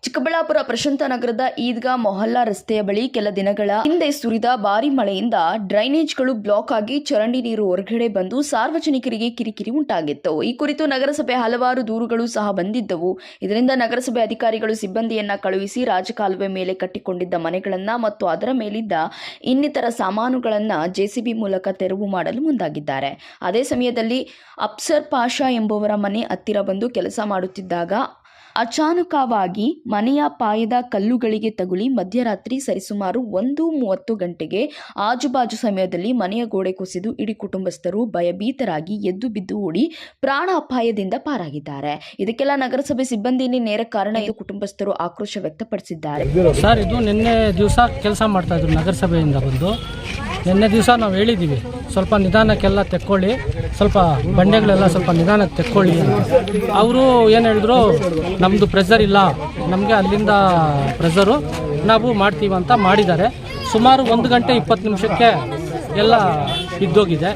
ಚಿಕ್ಕಬಳ್ಳಾಪುರ ಪ್ರಶಾಂತ ನಗರದ ಈದ್ಗಾ ಮೊಹಲ್ಲಾ ರಸ್ತೆಯ ಬಳಿ ಕೆಲ ದಿನಗಳ ಹಿಂದೆ ಸುರಿದ ಭಾರೀ ಮಳೆಯಿಂದ ಡ್ರೈನೇಜ್ಗಳು ಬ್ಲಾಕ್ ಆಗಿ ಚರಂಡಿ ನೀರು ಹೊರಗಡೆ ಬಂದು ಸಾರ್ವಜನಿಕರಿಗೆ ಕಿರಿಕಿರಿ ಉಂಟಾಗಿತ್ತು. ಈ ಕುರಿತು ನಗರಸಭೆ ಹಲವಾರು ದೂರುಗಳು ಸಹ ಬಂದಿದ್ದವು. ಇದರಿಂದ ನಗರಸಭೆ ಅಧಿಕಾರಿಗಳು ಸಿಬ್ಬಂದಿಯನ್ನ ಕಳುಹಿಸಿ ರಾಜಕಾಲುವೆ ಮೇಲೆ ಕಟ್ಟಿಕೊಂಡಿದ್ದ ಮನೆಗಳನ್ನ ಮತ್ತು ಅದರ ಮೇಲಿದ್ದ ಇನ್ನಿತರ ಸಾಮಾನುಗಳನ್ನ ಜೆಸಿಬಿ ಮೂಲಕ ತೆರವು ಮಾಡಲು ಮುಂದಾಗಿದ್ದಾರೆ. ಅದೇ ಸಮಯದಲ್ಲಿ ಅಫ್ಸರ್ ಪಾಷಾ ಎಂಬುವರ ಮನೆ ಹತ್ತಿರ ಬಂದು ಕೆಲಸ ಮಾಡುತ್ತಿದ್ದಾಗ ಅಚಾನಕವಾಗಿ ಮನೆಯ ಪಾಯದ ಕಲ್ಲುಗಳಿಗೆ ತಗುಲಿ ಮಧ್ಯರಾತ್ರಿ ಸರಿಸುಮಾರು 1:30 ಗಂಟೆಗೆ ಆಜುಬಾಜು ಸಮಯದಲ್ಲಿ ಮನೆಯ ಗೋಡೆ ಕುಸಿದು ಇಡೀ ಕುಟುಂಬಸ್ಥರು ಭಯಭೀತರಾಗಿ ಎದ್ದು ಬಿದ್ದು ಓಡಿ ಪ್ರಾಣ ಅಪಾಯದಿಂದ ಪಾರಾಗಿದ್ದಾರೆ. ಇದಕ್ಕೆಲ್ಲ ನಗರಸಭೆ ಸಿಬ್ಬಂದಿನೇ ನೇರ ಕಾರಣ ಎಂದು ಕುಟುಂಬಸ್ಥರು ಆಕ್ರೋಶ ವ್ಯಕ್ತಪಡಿಸಿದ್ದಾರೆ. ಸರ್, ಇದು ನಿನ್ನೆ ದಿವಸ ಕೆಲಸ ಮಾಡ್ತಾ ಇದ್ರು ನಗರಸಭೆಯಿಂದ ಬಂದು. ನಿನ್ನೆ ದಿವಸ ನಾವು ಹೇಳಿದ್ದೀವಿ ಸ್ವಲ್ಪ ನಿಧಾನಕ್ಕೆಲ್ಲ ತೆಕ್ಕೊಳ್ಳಿ, ಸ್ವಲ್ಪ ಬಂಡೆಗಳೆಲ್ಲ ಸ್ವಲ್ಪ ನಿಧಾನಕ್ಕೆ ತೆಕ್ಕೊಳ್ಳಿ ಅಂತ. ಅವರು ಏನು ಹೇಳಿದ್ರು, ನಮ್ಮದು ಪ್ರೆಷರ್ ಇಲ್ಲ, ನಮಗೆ ಅಲ್ಲಿಂದ ಪ್ರೆಷರು, ನಾವು ಮಾಡ್ತೀವಿ ಅಂತ ಮಾಡಿದ್ದಾರೆ. ಸುಮಾರು 1 ಗಂಟೆ 20 ನಿಮಿಷಕ್ಕೆ ಎಲ್ಲ ಬಿದ್ದೋಗಿದೆ.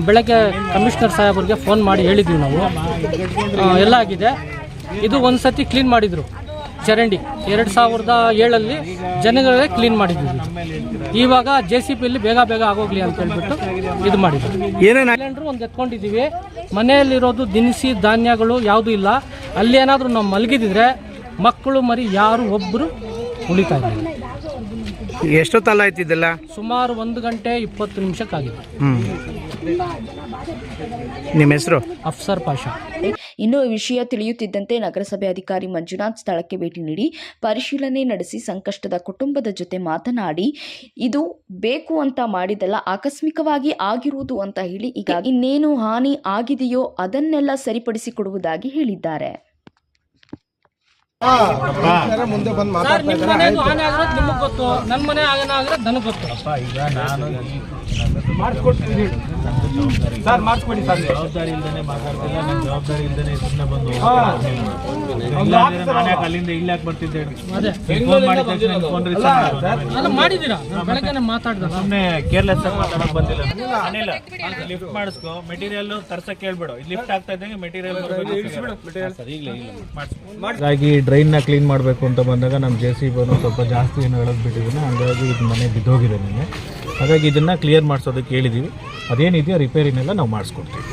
ಬೆಳಗ್ಗೆ ಕಮಿಷನರ್ ಸಾಹೇಬ್ರಿಗೆ ಫೋನ್ ಮಾಡಿ ಹೇಳಿದ್ವಿ ನಾವು, ಎಲ್ಲ ಆಗಿದೆ. ಇದು ಒಂದು ಸತಿ ಕ್ಲೀನ್ ಮಾಡಿದರು ಚರಂಡಿ 2007 ಜನಗಳೇ ಕ್ಲೀನ್ ಮಾಡಿದ್ವಿ. ಇವಾಗ JCBಯಲ್ಲಿ ಬೇಗ ಆಗೋಗ್ಲಿ ಅಂತ ಹೇಳ್ಬಿಟ್ಟು ಇದು ಮಾಡಿದ್ವಿ. ಸಿಲಿಂಡ್ರು ಒಂದು ಎತ್ಕೊಂಡಿದ್ದೀವಿ. ಮನೆಯಲ್ಲಿರೋದು ದಿನಸಿ ಧಾನ್ಯಗಳು ಯಾವುದೂ ಇಲ್ಲ. ಅಲ್ಲಿ ಏನಾದರೂ ನಾವು ಮಲಗಿದ್ರೆ ಮಕ್ಕಳು ಮರಿ ಯಾರು ಒಬ್ಬರು ಉಳಿತಾ ಇಲ್ಲ. ಎಷ್ಟೊತ್ತಲ್ಲ ಆಯ್ತಿದ್ದಲ್ಲ? ಸುಮಾರು 1 ಗಂಟೆ 20 ನಿಮಿಷಕ್ಕಾಗಿದೆ. ನಿಮ್ಮ ಹೆಸರು? ಅಫ್ಸರ್ ಪಾಷಾ. ಇನ್ನು ಈ ವಿಷಯ ತಿಳಿಯುತ್ತಿದ್ದಂತೆ ನಗರಸಭೆ ಅಧಿಕಾರಿ ಮಂಜುನಾಥ್ ಸ್ಥಳಕ್ಕೆ ಭೇಟಿ ನೀಡಿ ಪರಿಶೀಲನೆ ನಡೆಸಿ ಸಂಕಷ್ಟದ ಕುಟುಂಬದ ಜೊತೆ ಮಾತನಾಡಿ, ಇದು ಬೇಕು ಅಂತ ಮಾಡಿದಲ್ಲ, ಆಕಸ್ಮಿಕವಾಗಿ ಆಗಿರುವುದು ಅಂತ ಹೇಳಿ ಈಗ ಇನ್ನೇನು ಹಾನಿ ಆಗಿದೆಯೋ ಅದನ್ನೆಲ್ಲ ಸರಿಪಡಿಸಿಕೊಡುವುದಾಗಿ ಹೇಳಿದ್ದಾರೆ. ಮುಂದೆ ಬಂದು ನಿಮಗೆ ಗೊತ್ತು, ನನ್ನ ಮನೆ ಏನಾಗಿರೋದು ನನಗೆ ಗೊತ್ತು. ಈಗ ನಾನು ಮಾಡಿಸ್ಕೊಡ್ತೀನಿ ಸರ್, ಮಾಡಿಸ್ಕೊಡಿ ಸರ್. ಜವಾಬ್ದಾರಿ ಇಲ್ದೇ ಮಾತಾಡ್ತಿಲ್ಲ, ನನ್ನ ಜವಾಬ್ದಾರಿ ಇಲ್ದೇ ಸುಮ್ಮನೆ ಬಂದು ಅಲ್ಲಿಂದ ಇಲ್ಲಿ ಯಾಕೆ ಬರ್ತಿದ್ದೆ? ಮಾಡಿದ್ದೀರಾ? ಬೆಳಗ್ಗೆ ಮಾತಾಡ್ದ ಸುಮ್ಮನೆ ಕೇರ್ಲೆಸ್ ಆಗಿ ಮಾತಾಡಕ್ ಬಂದಿಲ್ಲ. ಅನಿಲ್ಲ, ಲಿಫ್ಟ್ ಮಾಡಿಸ್ಕೊ, ಮೆಟೀರಿಯಲ್ ತರ್ಸಕ್ ಕೇಳ್ಬೇಡ. ಲಿಫ್ಟ್ ಆಗ್ತಾ ಇದ್ದಂಗೆ ಮೆಟೀರಿಯಲ್ ಹಾಗಾಗಿ ಡ್ರೈನ್ ನ ಕ್ಲೀನ್ ಮಾಡಬೇಕು ಅಂತ ಬಂದಾಗ ನಮ್ಮ JCB ಸ್ವಲ್ಪ ಜಾಸ್ತಿ ಏನು ಹೇಳೋದು ಬಿಟ್ಟಿದ್ದೀನಿ. ಹಾಗಾಗಿ ಇದು ಮನೆ ಬಿದ್ದೋಗಿದೆ ನಿನ್ನೆ. ಹಾಗಾಗಿ ಇದನ್ನ ಕ್ಲಿಯರ್ ಮಾಡಿಸೋದಕ್ಕೆ ಹೇಳಿದ್ದೀವಿ. ಅದೇನಿದೆಯೋ ರಿಪೇರಿನೆಲ್ಲ ನಾವು ಮಾಡಿಸ್ಕೊಡ್ತೀವಿ.